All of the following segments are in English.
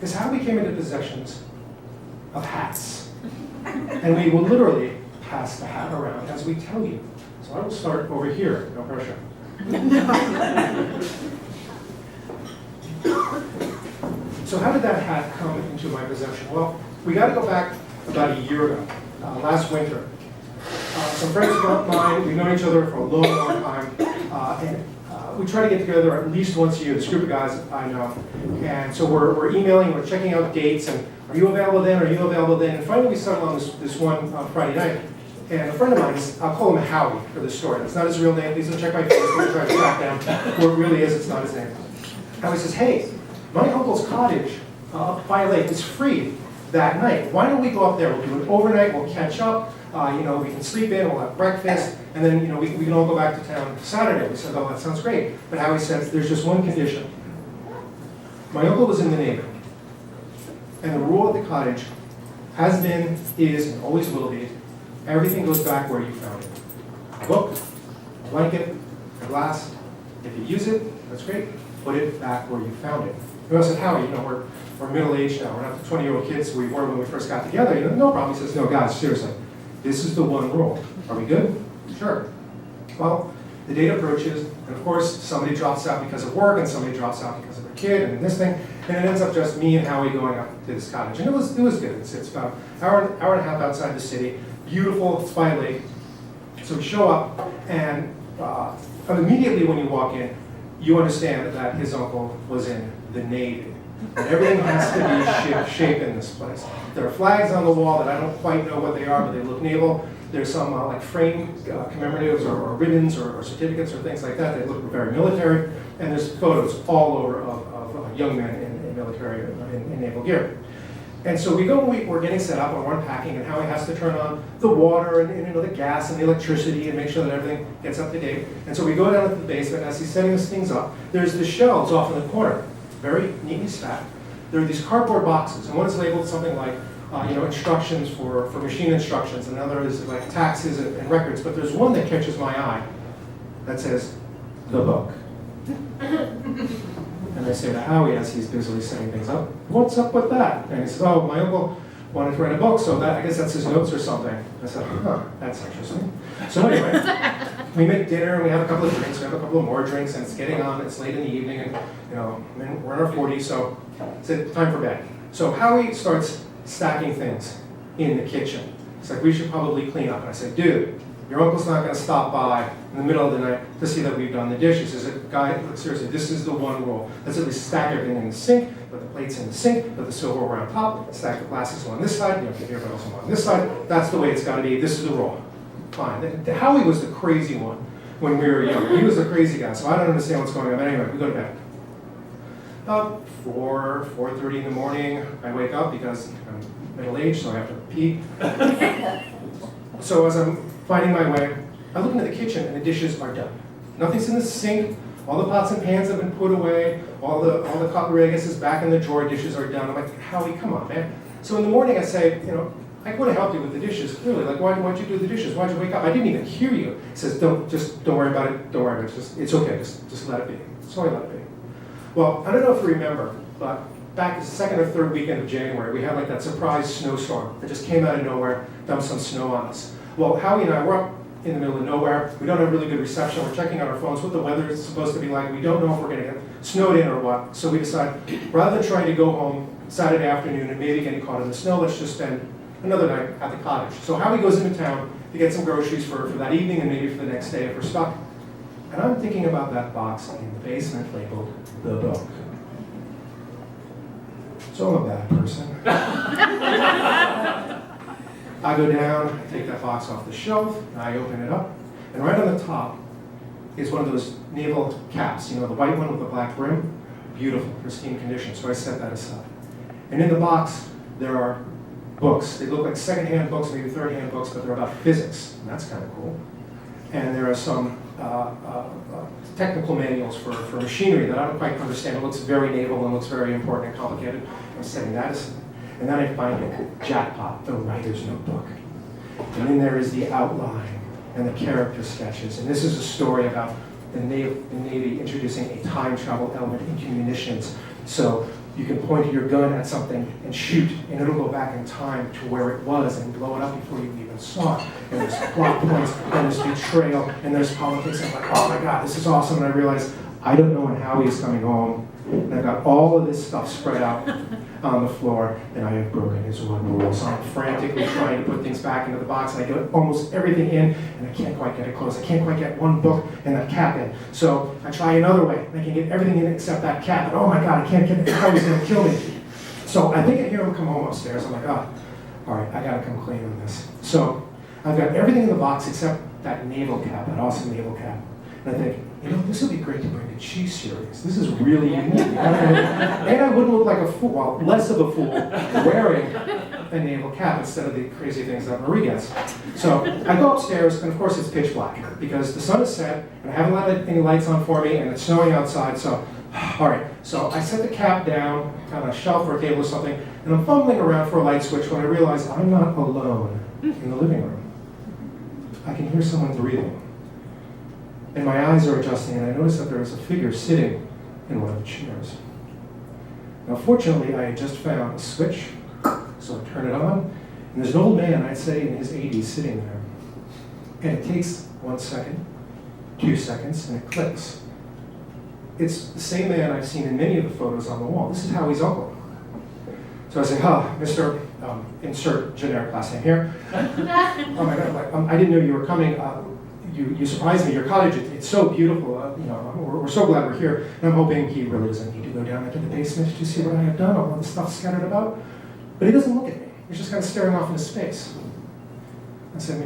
is how we came into possessions of hats. And we will literally pass the hat around as we tell you. So I will start over here, no pressure. So how did that hat come into my possession? Well, we got to go back about a year ago, last winter. Some friends of mine, we've known each other for a long, long time, and we try to get together at least once a year, this group of guys I know. And so we're emailing, we're checking out dates, and are you available then, are you available then? And finally we settled on this one Friday night. And a friend of mine, I'll call him Howie for this story. That's not his real name. Please don't check my Facebook, try to track down where it really is. It's not his name. Howie says, hey, my uncle's cottage up by a lake is free that night. Why don't we go up there? We'll do it overnight. We'll catch up. We can sleep in. We'll have breakfast. And then, we can all go back to town Saturday. We said, oh, that sounds great. But Howie says, there's just one condition. My uncle was in the Navy. And the rule at the cottage has been, is, and always will be, everything goes back where you found it. A book, a blanket, a glass. If you use it, that's great. Put it back where you found it. We also said, Howie, we're middle-aged now. We're not the 20-year-old kids we were when we first got together. No problem. He says, no, guys, seriously. This is the one rule. Are we good? Sure. Well, the date approaches, and of course, somebody drops out because of work, and somebody drops out because of their kid, and this thing, and it ends up just me and Howie going up to this cottage. And it was good. It's about an hour and a half outside the city. Beautiful, it's by a lake. So we show up, and immediately when you walk in, you understand that his uncle was in the Navy. And everything has to be shape in this place. There are flags on the wall that I don't quite know what they are, but they look naval. There's some like frame commemoratives or ribbons or certificates or things like that. They look very military. And there's photos all over of young men in military, in naval gear. And so we go, we're getting set up, and we're unpacking, and Howie has to turn on the water and the gas and the electricity and make sure that everything gets up to date. And so we go down to the basement, and as he's setting these things up, there's the shelves off in the corner, very neatly stacked. There are these cardboard boxes, and one is labeled something like, instructions for machine instructions, and another is like taxes and records, but there's one that catches my eye that says, the book. And I say to Howie as he's busily setting things up, what's up with that? And he says, oh, my uncle wanted to write a book, so I guess that's his notes or something. I said, that's interesting. So anyway, we make dinner, and we have a couple of drinks, we have a couple of more drinks, and it's getting on, it's late in the evening, and we're in our 40s, so it's time for bed. So Howie starts stacking things in the kitchen. He's like, we should probably clean up. And I said, dude, your uncle's not going to stop by in the middle of the night to see that we've done the dishes. He said, guy, seriously, this is the one rule. Let's at least stack everything in the sink, put the plates in the sink, put the silverware on top, stack the glasses on this side, get everybody else on this side. That's the way it's got to be. This is the rule. Fine. Howie was the crazy one when we were young. He was the crazy guy, so I don't understand what's going on. But anyway, we go to bed. About 4:30 in the morning, I wake up because I'm middle-aged, so I have to pee. So as I'm finding my way, I look into the kitchen and the dishes are done. Nothing's in the sink. All the pots and pans have been put away. All the cutlery, I guess, is back in the drawer. Dishes are done. I'm like, Howie, come on, man. So in the morning I say, I would have helped you with the dishes, clearly. Like, why'd you do the dishes? Why'd you wake up? I didn't even hear you. He says, don't worry about it. Don't worry about it. It's okay. Just let it be. So I let it be. Well, I don't know if you remember, but back the second or third weekend of January, we had like that surprise snowstorm that just came out of nowhere, dumped some snow on us. Well, Howie and I, we're up in the middle of nowhere. We don't have really good reception. We're checking on our phones what the weather is supposed to be like. We don't know if we're going to get snowed in or what. So we decide, rather than trying to go home Saturday afternoon and maybe getting caught in the snow, let's just spend another night at the cottage. So Howie goes into town to get some groceries for that evening and maybe for the next day if we're stuck. And I'm thinking about that box in the basement labeled the book. So I'm a bad person. I go down, I take that box off the shelf, I open it up, and right on the top is one of those naval caps, the white one with the black brim. Beautiful, pristine condition, so I set that aside. And in the box, there are books. They look like second-hand books, maybe third-hand books, but they're about physics, and that's kind of cool. And there are some technical manuals for machinery that I don't quite understand. It looks very naval and looks very important and complicated. I'm setting that aside. And then I find it, jackpot, the writer's notebook. And in there is the outline and the character sketches. And this is a story about the Navy introducing a time travel element into munitions. So you can point your gun at something and shoot, and it'll go back in time to where it was and blow it up before you even saw it. And there's plot points, and there's betrayal, and there's politics. I'm like, oh my God, this is awesome. And I realized I don't know when Howie is coming home. And I've got all of this stuff spread out on the floor, and I have broken his one rule. So I'm frantically trying to put things back into the box, and I get almost everything in, and I can't quite get it closed. I can't quite get one book and that cap in. So I try another way, and I can get everything in except that cap. And oh my God, I can't get it. Howie's going to kill me. So I think I hear him come home upstairs. I'm like, oh, all right, I got to come clean on this. So I've got everything in the box except that naval cap, that awesome naval cap. And I think, you know, this would be great to bring to ChiSeries. This is really unique. And I wouldn't look like a fool, well, less of a fool, wearing a naval cap instead of the crazy things that Marie gets. So I go upstairs, and of course it's pitch black, because the sun is set, and I haven't let any lights on for me, and it's snowing outside, so, all right. So I set the cap down on a shelf or a table or something, and I'm fumbling around for a light switch when I realize I'm not alone in the living room. I can hear someone breathing. And my eyes are adjusting, and I notice that there is a figure sitting in one of the chairs. Now, fortunately, I had just found a switch, so I turn it on, and there's an old man, I'd say in his 80s, sitting there. And it takes 1 second, 2 seconds, and it clicks. It's the same man I've seen in many of the photos on the wall. This is Howie's uncle. So I say, Mr. Insert generic last name here. Oh my God, I didn't know you were coming. You surprised me. Your cottage, it's so beautiful. We're so glad we're here. And I'm hoping he really doesn't need to go down into the basement to see what I have done, all the stuff scattered about. But he doesn't look at me. He's just kind of staring off into space. I said,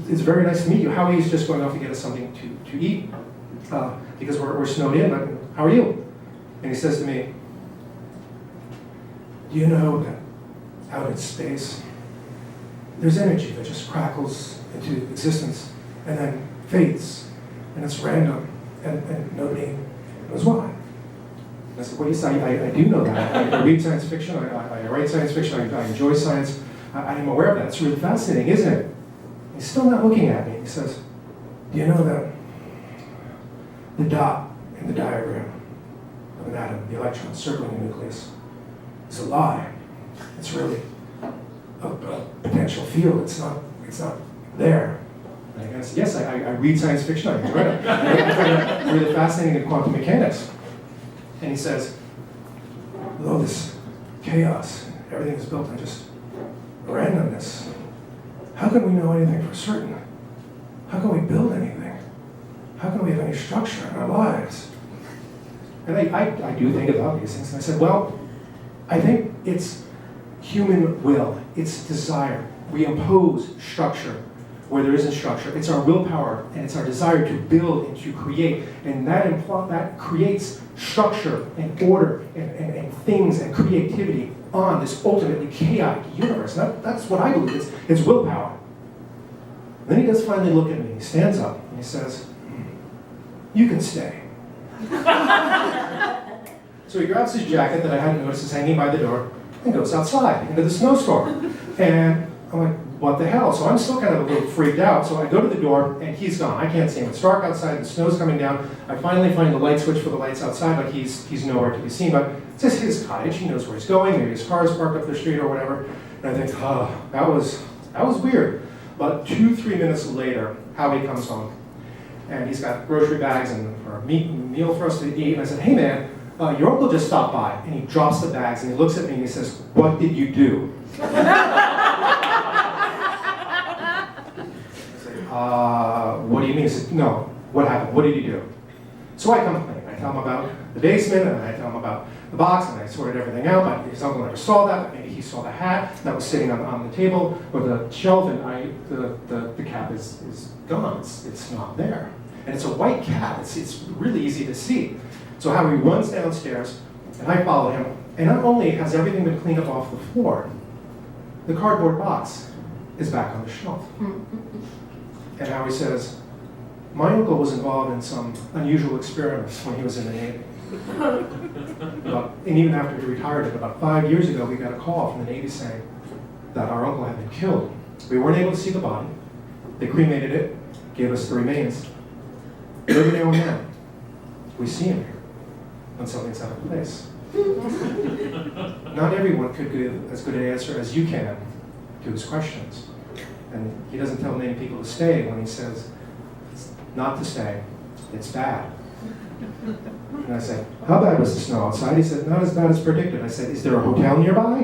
it's very nice to meet you. Howie's just going off to get us something to eat because we're snowed in. But how are you? And he says to me, do you know that out in space, there's energy that just crackles into existence and then fades, and it's random, and nobody knows why. I said, well, yes, I do know that. I read science fiction, I write science fiction, I enjoy science. I am aware of that. It's really fascinating, isn't it? He's still not looking at me. He says, do you know that the dot in the diagram of an atom, the electron circling the nucleus, is a lie? It's really a potential field. It's not there. And I said, yes, I read science fiction, I enjoy it. I find it really fascinating in quantum mechanics. And he says, with all this chaos, everything is built on just randomness, how can we know anything for certain? How can we build anything? How can we have any structure in our lives? And I do think about these things. And I said, well, I think it's human will, it's desire. We impose structure where there isn't structure. It's our willpower, and it's our desire to build and to create. And that creates structure and order and things and creativity on this ultimately chaotic universe. And that's what I believe. It's willpower. And then he does finally look at me. He stands up and he says, you can stay. So he grabs his jacket that I hadn't noticed is hanging by the door and goes outside into the snowstorm. And I'm like, what the hell? So I'm still kind of a little freaked out. So I go to the door, and he's gone. I can't see him. It's dark outside. The snow's coming down. I finally find the light switch for the lights outside, but he's nowhere to be seen. But it's just his cottage. He knows where he's going. Maybe his car is parked up the street or whatever. And I think, that was weird. But 2-3 minutes later, Howie comes home, and he's got grocery bags and a meal for us to eat. And I said, hey man, your uncle just stopped by. And he drops the bags, and he looks at me, and he says, what did you do? What do you mean? He said, no, what happened? What did you do? So I come clean. I tell him about the basement, and I tell him about the box, and I sorted everything out, but his uncle never saw that, but maybe he saw the hat that was sitting on the table, or the shelf, and the cap is gone. It's not there. And it's a white cap. It's really easy to see. So Howie runs downstairs, and I follow him, and not only has everything been cleaned up off the floor, the cardboard box is back on the shelf. And Howie says, my uncle was involved in some unusual experiments when he was in the Navy. And even after he retired, about 5 years ago, we got a call from the Navy saying that our uncle had been killed. We weren't able to see the body. They cremated it, gave us the remains. Living there now. We see him here when something's out of place. Not everyone could give as good an answer as you can to his questions. And he doesn't tell many people to stay when he says, it's not to stay, it's bad. And I said, how bad was the snow outside? He said, not as bad as predicted. I said, is there a hotel nearby?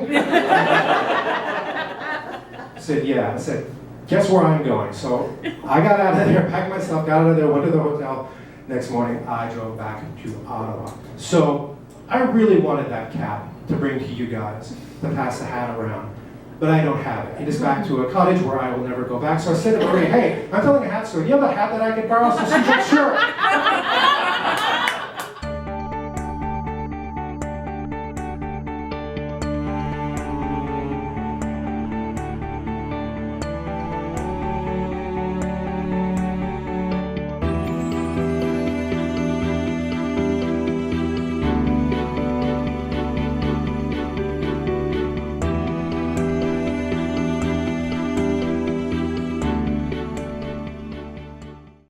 He said, yeah. I said, guess where I'm going? So I got out of there, packed my stuff, got out of there, went to the hotel. Next morning, I drove back to Ottawa. So I really wanted that cap to bring to you guys, to pass the hat around. But I don't have it. It is back to a cottage where I will never go back. So I said to Marie, hey, I'm filling a hat store. Do you have a hat that I could borrow? So she said, sure.